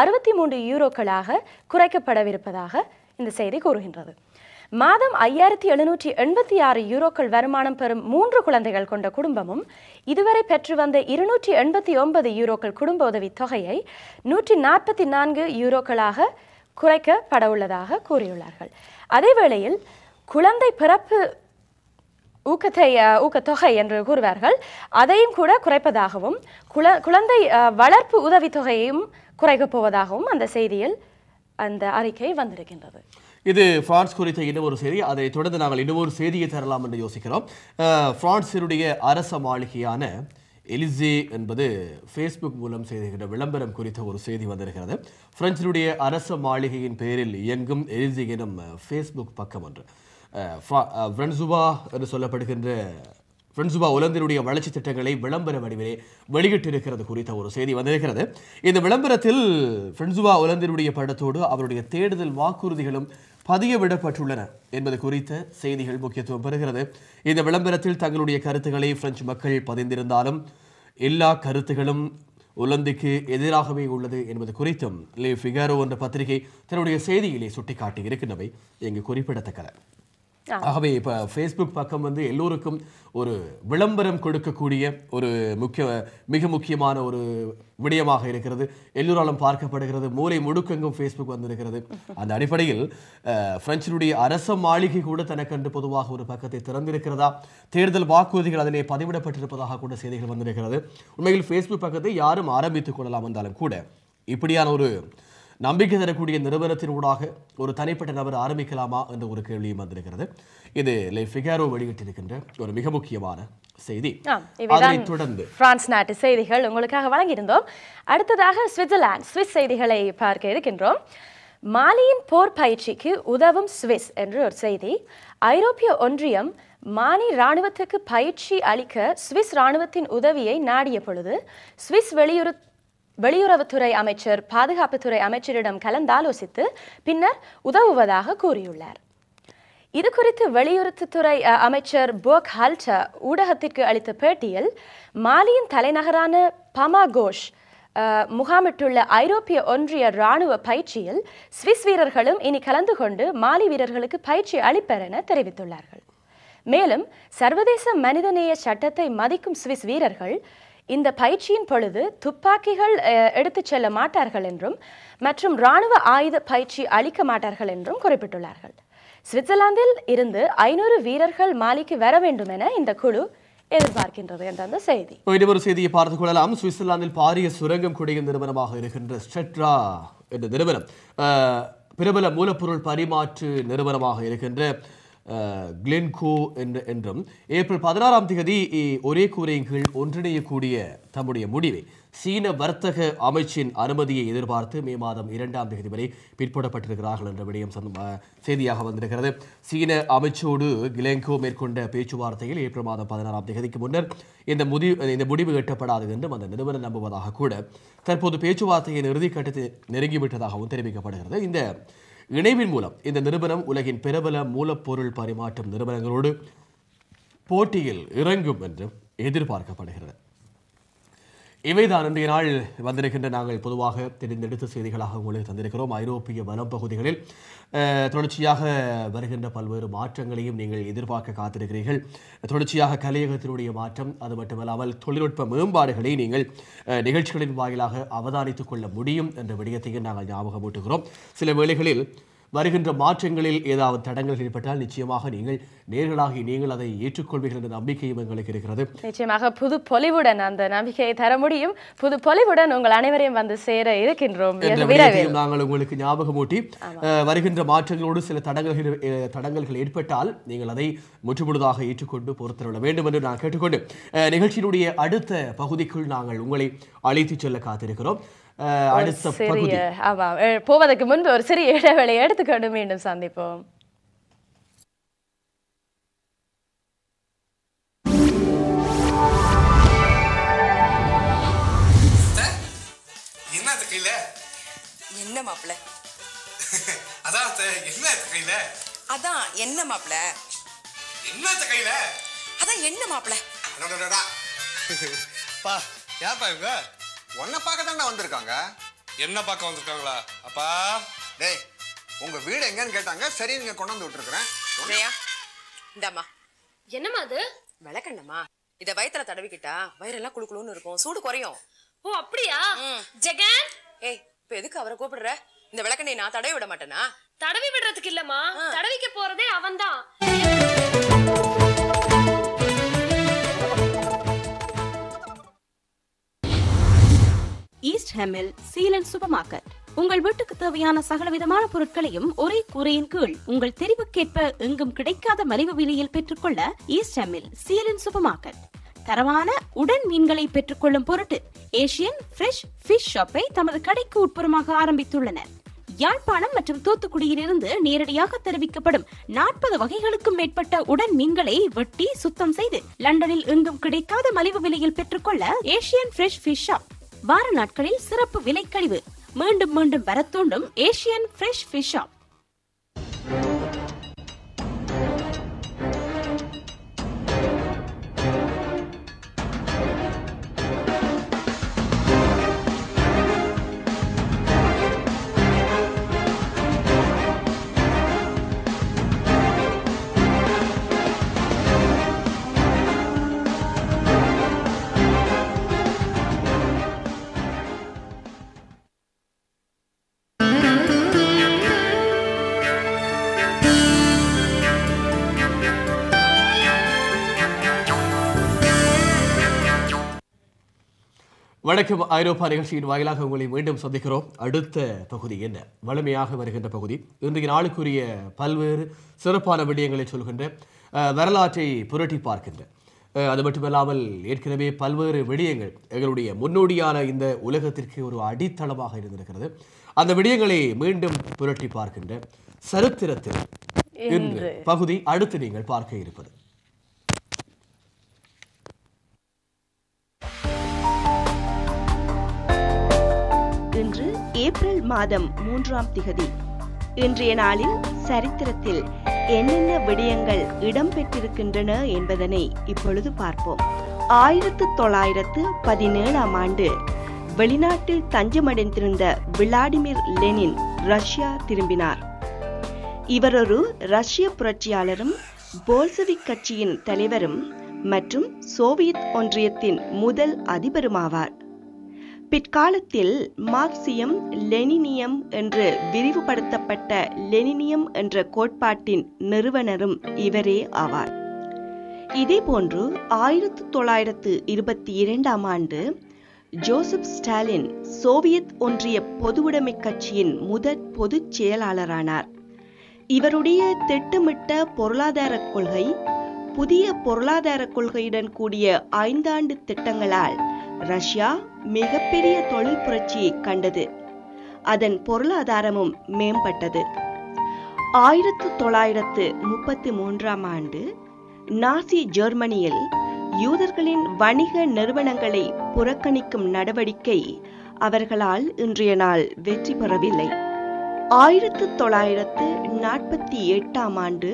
63 யூரோக்களாக குறைக்கப்படவிருப்பதாக இந்த செய்தி கூறுகின்றது. மாதம் 5786 யூரோக்கள் வருமானம் பெறும் 3 குழந்தைகள் கொண்ட குடும்பமும் இதுவரை பெற்று வந்த 289 யூரோக்கள் குடும்ப உதவித் தொகையை 144 யூரோக்களாக குறைக்கப்பட உள்ளதாக கூறியுள்ளார்கள். அதேவேளையில் குழந்தை பிறப்பு ஊக்கத்தொகை என்று கூறுவார்கள், அதையும் கூட குறைப்பதாகவும் குழந்தை வளர்ப்பு உதவித்தொகையையும் குறைக்கப் போவதாகவும் அந்த செய்தியில் அந்த அறிக்கை வந்திருக்கின்றது. இது பிரான்ஸ் குறித்த இன்னொரு செய்தி. அதை தொடர்ந்து நாங்கள் இன்னொரு செய்தியை தரலாம் என்று யோசிக்கிறோம். பிரான்சினுடைய அரச மாளிகையான எலிசே என்பது ஃபேஸ்புக் மூலம் செய்திருக்கிற விளம்பரம் குறித்த ஒரு செய்தி வந்திருக்கிறது. பிரெஞ்சினுடைய அரச மாளிகையின் பெயரில் இயங்கும் எலிசே எனும் ஃபேஸ்புக் பக்கம் ஒன்று ஃப்ரெண்ட்சுபா என்று சொல்லப்படுகின்ற ஃப்ரெண்ட்சுபா ஒலந்தினுடைய வளர்ச்சி திட்டங்களை விளம்பர வடிவிலே வெளியிட்டிருக்கிறது குறித்த ஒரு செய்தி வந்திருக்கிறது. இந்த விளம்பரத்தில் ஃப்ரெண்ட்சுபா ஒலந்தினுடைய படத்தோடு அவருடைய தேடுதல் வாக்குறுதிகளும் பதியவிடப்பட்டுள்ளன என்பது குறித்த செய்திகள் முக்கியத்துவம் பெறுகிறது. இந்த விளம்பரத்தில் தங்களுடைய கருத்துக்களை பிரெஞ்சு மக்கள் பதிந்திருந்தாலும் எல்லா கருத்துகளும் ஒலந்துக்கு எதிராகவே உள்ளது என்பது குறித்தும் லே ஃபிகாரோ என்ற பத்திரிகை தன்னுடைய செய்தியிலே சுட்டிக்காட்டி இருக்கின்றவை இங்கு குறிப்பிடத்தக்கது. ஆகவே இப்போ ஃபேஸ்புக் பக்கம் எல்லோருக்கும் ஒரு விளம்பரம் கொடுக்கக்கூடிய ஒரு மிக முக்கியமான ஒரு விடயமாக இருக்கிறது. எல்லோராலும் பார்க்கப்படுகிறது. மூலை முடுக்கெங்கும் ஃபேஸ்புக் வந்திருக்கிறது. அந்த அடிப்படையில் பிரெஞ்சினுடைய அரச மாளிகை கூட தனக்கென்று பொதுவாக ஒரு பக்கத்தை திறந்திருக்கிறதா, தேர்தல் வாக்குறுதிகள் அதிலே பதிவிடப்பட்டிருப்பதாக கூட செய்திகள் வந்திருக்கிறது. உண்மையில் ஃபேஸ்புக் பக்கத்தை யாரும் ஆரம்பித்துக் கொள்ளலாம் என்றாலும் கூட இப்படியான ஒரு நம்பிக்கை தரக்கூடிய நிறுவனத்தின் ஊடாக ஒரு தனிப்பட்ட நபர் ஆரம்பிக்கலாமா என்ற ஒரு கேள்வியும் வந்திருக்கிறது. இது லே ஃபிகாரோ வெளியிட்டிருக்கின்ற ஒரு மிக முக்கியமான செய்தி. அதனைத் தொடர்ந்து பிரான்ஸ் நாட்டு செய்திகள் உங்களுக்காக வழங்கியிருந்தோம். அடுத்ததாக சுவிஸ் செய்திகளை பார்க்க இருக்கின்றோம். மாலியின் போர் பயிற்சிக்கு உதவும் சுவிஸ் என்று ஒரு செய்தி. ஐரோப்பிய ஒன்றியம் மாலி இராணுவத்துக்கு பயிற்சி அளிக்க சுவிஸ் இராணுவத்தின் உதவியை நாடிய பொழுது சுவிஸ் வெளியுறவுத்துறை அமைச்சர் பாதுகாப்புத்துறை அமைச்சரிடம் கலந்தாலோசித்து பின்னர் உதவுவதாக கூறியுள்ளார். இது குறித்து வெளியுறவுத்துறை அமைச்சர் போக் ஹல்டர் ஊடகத்திற்கு அளித்த பேட்டியில் மாலியின் தலைநகரான பமாகோஷ் முகாமிட்டுள்ள ஐரோப்பிய ஒன்றிய இராணுவ பயிற்சியில் சுவிஸ் வீரர்களும் இனி கலந்து கொண்டு மாலி வீரர்களுக்கு பயிற்சி அளிப்பர் என தெரிவித்துள்ளார்கள். மேலும் சர்வதேச மனிதநேய சட்டத்தை மதிக்கும் சுவிஸ் வீரர்கள் இந்த பயிற்சியின் பொழுது துப்பாக்கிகள் எடுத்துச் செல்ல மாட்டார்கள் என்றும் மற்றும் இராணுவ ஆயுத பயிற்சி அளிக்க மாட்டார்கள் என்றும் குறிப்பிட்டுள்ளார்கள். சுவிட்சர்லாந்தில் இருந்து 500 வீரர்கள் மாலிக்கு வர வேண்டும் என இந்த குழு எதிர்பார்க்கின்றது என்ற அந்த செய்தி. ஒரு செய்தியை பார்த்துக் கொள்ளலாம். சுவிட்சர்லாந்தில் பாரிய சுரங்கம் குடியும் நிறுவனமாக இருக்கின்ற ஸ்டெட்ரா என்ற நிறுவனம் பிரபல மூலப்பொருள் பரிமாற்று நிறுவனமாக இருக்கின்ற கிளென்கோ என்றும் ஏப்ரல் 16ஆம் தேதி ஒரே கூரையின் கீழ் ஒன்றிணையக்கூடிய தம்முடைய முடிவை சீன வர்த்தக அமைச்சின் அனுமதியை எதிர்பார்த்து மே மாதம் 2ஆம் தேதி வரை பிற்படப்பட்டிருக்கிறார்கள் என்ற விடயம் செய்தியாக வந்திருக்கிறது. சீன அமைச்சோடு கிளென்கோ மேற்கொண்ட பேச்சுவார்த்தையில் ஏப்ரல் மாதம் 16ஆம் தேதிக்கு முன்னர் இந்த முடிவு எட்டப்படாது என்றும் அந்த நிறுவனம் நம்புவதாக கூட தற்போது பேச்சுவார்த்தையின் இறுதிக்கட்டத்தை நெருங்கிவிட்டதாகவும் தெரிவிக்கப்படுகிறது. இந்த இணைவின் மூலம் இந்த நிறுவனம் உலகின் பிரபல மூலப்பொருள் பரிமாற்றும் நிறுவனங்களோடு போட்டியில் இறங்கும் என்று எதிர்பார்க்கப்படுகிறது. இவைதான் இன்றைய நாள் வந்திருக்கின்ற நாங்கள் பொதுவாக தெரிந்தெடுத்த செய்திகளாக உங்களுக்கு தந்திருக்கிறோம். ஐரோப்பிய வனப்பகுதிகளில் தொடர்ச்சியாக வருகின்ற பல்வேறு மாற்றங்களையும் நீங்கள் எதிர்பார்க்க காத்திருக்கிறீர்கள். தொடர்ச்சியாக கலையகத்தினுடைய மாற்றம், அது மட்டுமல்லாமல் தொழில்நுட்ப மேம்பாடுகளை நீங்கள் நிகழ்ச்சிகளின் வாயிலாக அவதானித்துக் கொள்ள முடியும் என்ற விடயத்தையும் நாங்கள் ஞாபகமூட்டுகிறோம். சில வேளைகளில் வருகின்ற மாற்றங்களில் ஏதாவது தடங்கள் ஏற்பட்டால் நிச்சயமாக நீங்கள் அதை ஏற்றுக்கொள்வீர்கள் என்ற நம்பிக்கையும் எங்களுக்கு இருக்கிறது. நிச்சயமாக புது பொலிவுடன் அந்த நம்பிக்கையை தர முடியும். புது பொலிவுடன் உங்கள் அனைவரையும் வந்து சேர இருக்கின்றோம். நாங்கள் உங்களுக்கு ஞாபகமூட்டி வருகின்ற மாற்றங்களோடு சில தடங்கல்கள் ஏற்பட்டால் நீங்கள் அதை முற்றுமுழுதாக ஏற்றுக்கொண்டு பொறுத்தருள வேண்டும் என்று நான் கேட்டுக்கொண்டு நிகழ்ச்சியினுடைய அடுத்த பகுதிக்குள் நாங்கள் உங்களை அழைத்துச் செல்ல காத்திருக்கிறோம். போவதற்கு முன்பு ஒரு சிறிய இடைவேளை எடுத்துக்கொண்டு மீண்டும் சந்திப்போம். என்ன மாப்பிள? அதான் என்ன கையில? அதான் என்ன மாப்பிள? என்ன கையில? அதான் என்ன மாப்பிள? பா, யாப்பா இவங்க? உன்னை பார்க்க தானே வந்திருக்காங்க. என்ன பார்க்க வந்திருக்காங்களா? அப்பா டேய், உங்க வீடு எங்கன்னு கேட்டாங்க. சரி, நீங்க கொண்டு வந்து விட்டுருக்கிறேன். இந்தாம்மா. என்னம்மா அது? விளக்கண்ணம்மா. இத வயித்துல தடவிக்கிட்டா வயிறெல்லாம் குளுக்குளுன்னு இருக்கும், சூடு குறையும். ஓ அப்படியா? ஜெகன், ஏய், இப்ப எதுக்கு அவரை கூப்பிடுற? இந்த விளக்கண்ணை நான் தடவி விட மாட்டேனா? தடவி விடுறதுக்கு இல்லம்மா, தடவிக்க போறதே அவன்தான். ஈஸ்ட் ஹெமில் சீலன் சூப்பர் மார்க்கெட் உங்கள் வீட்டுக்கு தேவையான சகல விதமான பொருட்களையும் ஒரே கூரையின் கீழ் உங்கள் தெரிவுக்கேற்ப எங்கும் கிடைக்காத மலிவு விலையில் பெற்றுக்கொள்ள ஈஸ்ட் ஹெமில் சீலன் சூப்பர் மார்க்கெட் தரமான உடன் மீன்களை பெற்றுக்கொள்ளும் பொருட்டு ஏசியன் ஃப்ரெஷ் ஃபிஷ் ஷாப்பை தமது கடைக்கு உட்புறமாக ஆரம்பித்துள்ளனர். யாழ்ப்பாணம் மற்றும் தூத்துக்குடியிலிருந்து நேரடியாக தெரிவிக்கப்படும் 40 வகைகளுக்கும் மேற்பட்ட உடன் மீன்களை வெட்டி சுத்தம் செய்து லண்டனில் எங்கும் கிடைக்காத மலிவு விலையில் பெற்றுக்கொள்ள ஏசியன் ஃப்ரெஷ் ஃபிஷ் ஷாப். வார நாட்களில் சிறப்பு விலை கழிவு. மீண்டும் மீண்டும் வர தூண்டும் ஏசியன் ஃப்ரெஷ் ஃபிஷ் ஷாப். வணக்கம். ஐரோப்பா நிகழ்ச்சியின் வாயிலாக உங்களை மீண்டும் சந்திக்கிறோம். அடுத்த பகுதி என்ன? வலிமையாக வருகின்ற பகுதி. இன்றைய நாளுக்குரிய பல்வேறு சிறப்பான விடயங்களை சொல்கின்ற, வரலாற்றை புரட்டி பார்க்கின்ற, அது மட்டுமல்லாமல் ஏற்கனவே பல்வேறு விடயங்கள் எங்களுடைய முன்னோடியான இந்த உலகத்திற்கு ஒரு அடித்தளமாக இருந்திருக்கிறது. அந்த விடயங்களை மீண்டும் புரட்டி பார்க்கின்ற சரித்திரத்தில் இன்று பகுதி அடுத்து நீங்கள் பார்க்க இருப்பது. இன்று ஏப்ரல் மாதம் 3ஆம் திகதி. இன்றைய நாளில் சரித்திரத்தில் என்னென்ன விடயங்கள் இடம்பெற்றிருக்கின்றன என்பதனை இப்பொழுது பார்ப்போம். 1917ஆம் ஆண்டு வெளிநாட்டில் தஞ்சமடைந்திருந்த விளாடிமிர் லெனின் ரஷ்யா திரும்பினார். இவர் ஒரு ரஷ்ய புரட்சியாளரும் போல்செவிக் கட்சியின் தலைவரும் மற்றும் சோவியத் ஒன்றியத்தின் முதல் அதிபருமாவார். பிற்காலத்தில் மார்க்சியம் லெனினியம் என்று விரிவுபடுத்தப்பட்ட லெனினியம் என்ற கோட்பாட்டின் நிறுவனரும் இவரே ஆவார். இதேபோன்று 1922ஆம் ஆண்டு ஜோசப் ஸ்டாலின் சோவியத் ஒன்றிய பொதுவுடைமை கட்சியின் முதற் பொதுச் செயலாளரானார். இவருடைய திட்டமிட்ட பொருளாதார கொள்கை புதிய பொருளாதார கொள்கையுடன் கூடிய 5 ஆண்டு திட்டங்களால் ரஷ்யா மிகப்பெரிய தொழில் புரட்சியை கண்டது. அதன் பொருளாதாரமும் மேம்பட்டது. 1933ஆம் ஆண்டு நாசி ஜெர்மனியில் யூதர்களின் வணிக நிறுவனங்களை புறக்கணிக்கும் நடவடிக்கை அவர்களால் இன்றைய நாள் வெற்றி பெறவில்லை. 1948ஆம் ஆண்டு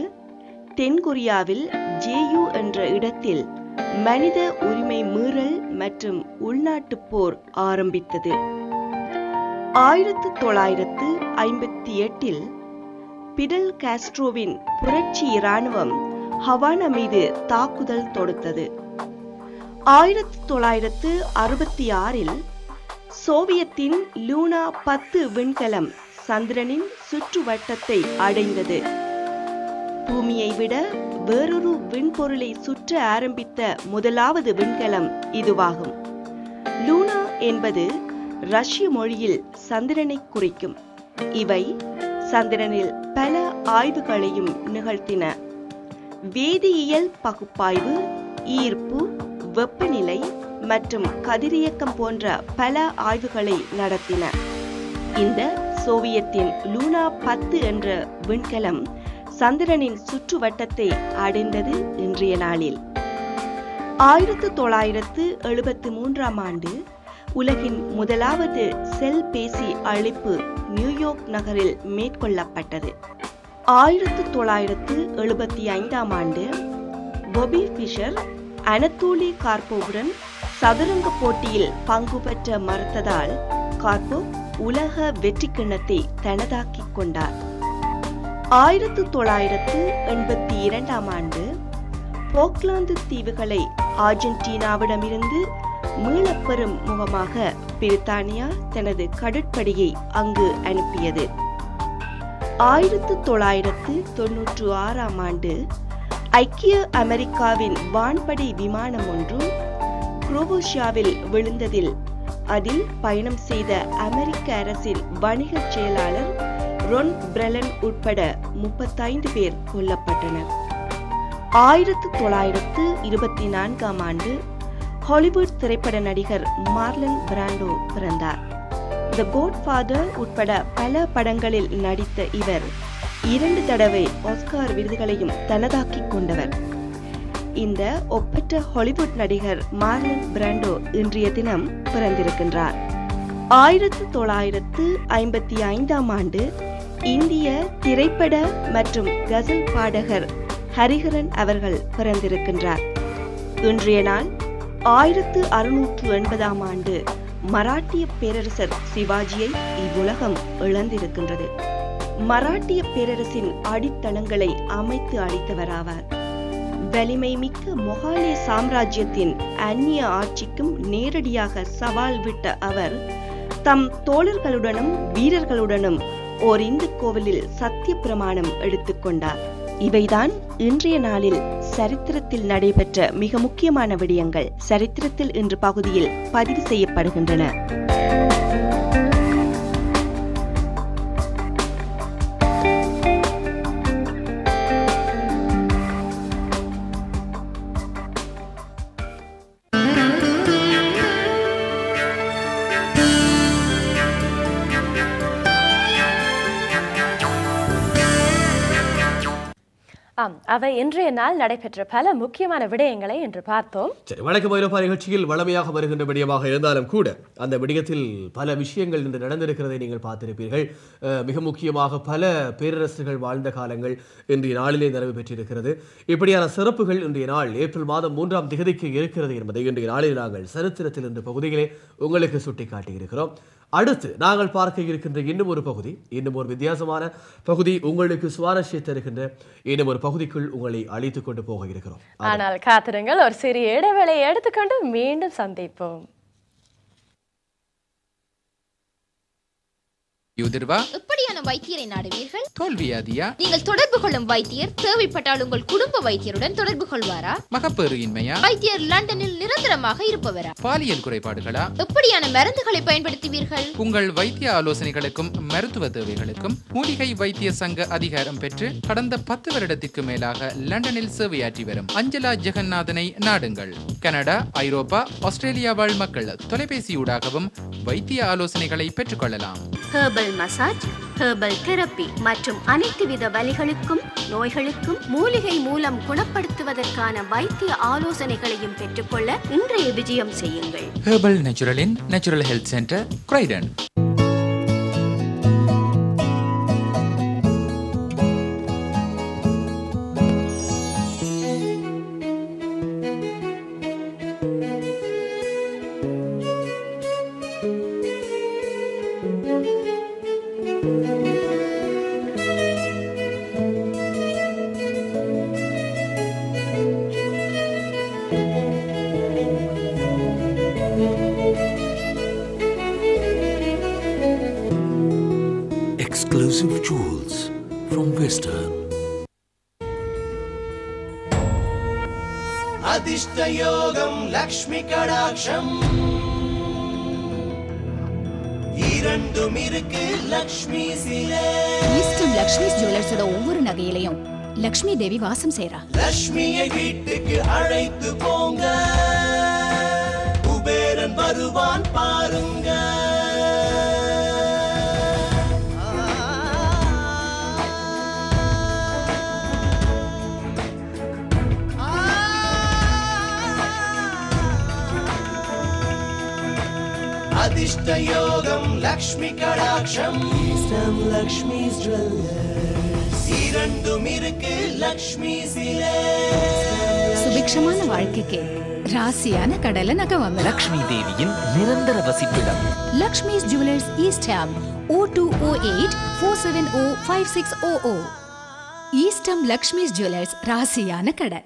தென்கொரியாவில் ஜேயு என்ற இடத்தில் மனித உரிமை மீறல் மற்றும் உள்நாட்டு போர் ஆரம்பித்தது. 1958இல் பிடல் காஸ்ட்ரோவின் புரட்சி இராணுவம் ஹவானா மீது தாக்குதல் தொடுத்தது. 1966இல் சோவியத்தின் லூனா 10 விண்கலம் சந்திரனின் சுற்றுவட்டத்தை அடைந்தது. பூமியை விட வேறொரு விண்பொருளை சுற்ற ஆரம்பித்த முதலாவது விண்கலம் இதுவாகும். லூனா என்பது ரஷ்ய மொழியில் சந்திரனை குறிக்கும். இவை சந்திரனில் பல ஆய்வுகளையும் நிகழ்த்தின. வேதியியல் பகுப்பாய்வு, ஈர்ப்பு, வெப்பநிலை மற்றும் கதிரியக்கம் போன்ற பல ஆய்வுகளை நடத்தின. இந்த சோவியத்தின் லூனா 10 என்ற விண்கலம் சந்திரனின் சுற்றுவட்டத்தை அடைந்தது இன்றைய நாளில். 1973ஆம் ஆண்டு உலகின் முதலாவது செல்பேசி அழைப்பு நியூயார்க் நகரில் மேற்கொள்ளப்பட்டது. 1975ஆம் ஆண்டு பொபி ஃபிஷர் அனத்தோலி கார்போவுடன் சதுரங்க போட்டியில் பங்கு பெற்ற மறுத்ததால் கார்போவ் உலக வெற்றி கிண்ணத்தை தனதாக்கிக் கொண்டார். 1982 ஆண்டு போக்லாந்து தீவுகளை அர்ஜென்டினாவிடமிருந்து மீளப்பெறும் முகமாக பிரித்தானியா தனது கடற்படையை அங்கு அனுப்பியது. 1996 ஆண்டு ஐக்கிய அமெரிக்காவின் வான்படை விமானம் ஒன்று குரோவேஷியாவில் விழுந்ததில் அதில் பயணம் செய்த அமெரிக்க அரசின் வணிக செயலாளர் ரொன் பிரெலன் உட்பட 35 பேர் கொல்லப்பட்டனர். 1924 ஆண்டு ஹாலிவுட் திரைப்பட நடிகர் மார்லன் பிராண்டோ பிறந்தார். தி காட்ஃபாதர் உட்பட பல படங்களில் நடித்த இவர் 2 தடவை ஆஸ்கார் விருதுகளையும் தனதாக்கிக் கொண்டவர். இந்த ஒப்பற்ற ஹாலிவுட் நடிகர் மார்லன் பிராண்டோ இன்றைய தினம் பிறந்திருக்கின்றார். 1955 ஆண்டு இந்திய திரைப்பட மற்றும் கசல் பாடகர் ஹரிஹரன் அவர்கள் பிறந்திருக்கின்றார். இன்றைய நாள் 1680 ஆண்டு மராட்டிய பேரரசர் சிவாஜியை இவ்வுலகம் இழந்திருக்கின்றது. மராட்டிய பேரரசின் அடித்தளங்களை அமைத்து அளித்தவராவார். வலிமை மிக்க மொகாலிய சாம்ராஜ்யத்தின் அந்நிய ஆட்சிக்கும் நேரடியாக சவால் விட்ட அவர் தம் தோழர்களுடனும் வீரர்களுடனும் ஓர் இந்து கோவிலில் சத்திய பிரமாணம் எடுத்துக்கொண்டார். இவைதான் இன்றைய நாளில் சரித்திரத்தில் நடைபெற்ற மிக முக்கியமான விடயங்கள் சரித்திரத்தில் இன்று பகுதியில் பதிவு செய்யப்படுகின்றன. அவை இன்றைய நாள் நடைபெற்ற பல முக்கியமான விடயங்களை இன்று பார்த்தோம். சரி, வணக்கம் ஐரோப்பா நிகழ்ச்சியில் வளமையாக வருகின்ற விடயமாக இருந்தாலும் கூட அந்த விடயத்தில் பல விஷயங்கள் இன்று நடந்திருக்கிறதை நீங்கள் பார்த்திருப்பீர்கள். மிக முக்கியமாக பல பேரரசுகள் வாழ்ந்த காலங்கள் இன்றைய நாளிலே நிறைவு பெற்றிருக்கிறது. இப்படியான சிறப்புகள் இன்றைய நாள் ஏப்ரல் மாதம் 3ஆம் தேதிக்கு இருக்கிறது என்பதை இன்றைய நாளில் நாங்கள் சரித்திரத்தில் இந்த பகுதியிலே உங்களுக்கு சுட்டிக்காட்டியிருக்கிறோம். அடுத்து நாங்கள் பார்க்க இருக்கின்ற இன்னும் ஒரு பகுதி, இன்னும் ஒரு வித்தியாசமான பகுதி, உங்களுக்கு சுவாரஸ்யத்தை இருக்கின்ற இன்னும் ஒரு பகுதிக்குள் உங்களை அழைத்துக் கொண்டு போக இருக்கிறோம். ஆனால் காத்திருங்கள், ஒரு சிறிய இடைவேளையை எடுத்துக்கொண்டு மீண்டும் சந்திப்போம். எப்படியான வைத்தியரை நாடுவீர்கள்? தோல்வியாதியா? நீங்கள் தொடர்பு கொள்ளும் வைத்தியர் தேவைப்பட்டால் உங்கள் குடும்ப வைத்தியருடன் தொடர்பு கொள்வாரா? மகப்பேறு இன்மையா? வைத்தியர் லண்டனில் நிரந்தரமாக இருப்பவரா? பாலியல் குறைபாடுகளா? எப்படியான மருந்துகளை பயன்படுத்துவீர்கள்? உங்கள் வைத்திய ஆலோசனைகளுக்கும் மருத்துவ தேவைகளுக்கும் மூலிகை வைத்திய சங்க அதிகாரம் பெற்று கடந்த 10 வருடத்திற்கு மேலாக லண்டனில் சேவையாற்றி வரும் அஞ்சலா ஜெகநாதனை நாடுங்கள். கனடா, ஐரோப்பா, ஆஸ்திரேலியா வாழ் மக்கள் தொலைபேசியூடாகவும் வைத்திய ஆலோசனைகளை பெற்றுக்கொள்ளலாம். ஹெர்பல் மசாஜ், ஹெர்பல் தெரப்பி மற்றும் அனைத்து வித வலிகளுக்கும் நோய்களுக்கும் மூலிகை மூலம் குணப்படுத்துவதற்கான வைத்திய ஆலோசனைகளையும் பெற்றுக்கொள்ள இன்றைய விஜயம் செய்யுங்கள். ஹெர்பல் நேச்சுரலின் natural health centre, Croydon. Exclusive jewels from Western. அதிஷ்டயோகம் லக்ஷ்மி கடாட்சம் இரண்டும் இருக்கு லக்ஷ்மி சிலை. ஈஸ்டர்ன் லக்ஷ்மி ஜுவல்லர்ஸோட ஒவ்வொரு நகையிலையும் லக்ஷ்மி தேவி வாசம் செய்றா. லக்ஷ்மியை வீட்டுக்கு அழைத்து போங்க, குபேரன் வருவான் பாருங்க. அதிஷ்டயோகம் லக்ஷ்மி கடாட்சம். லக்ஷ்மிஸ் ஜுவல்லர்ஸ் இரண்டும் இருக்கு லக்ஷ்மி சில்க்ஸ். சுபிக்ஷமான வாழ்க்கைக்கு ராசியான கடலை நகவங்க. லக்ஷ்மி தேவியின் நிரந்தர வசிப்பிடம் லக்ஷ்மிஸ் ஜுவல்லர்ஸ் ஈஸ்ட் ஹாம் 0208 470 5600. ஈஸ்ட் ஹாம் லக்ஷ்மிஸ் ஜுவல்லர்ஸ் ராசியான கடை.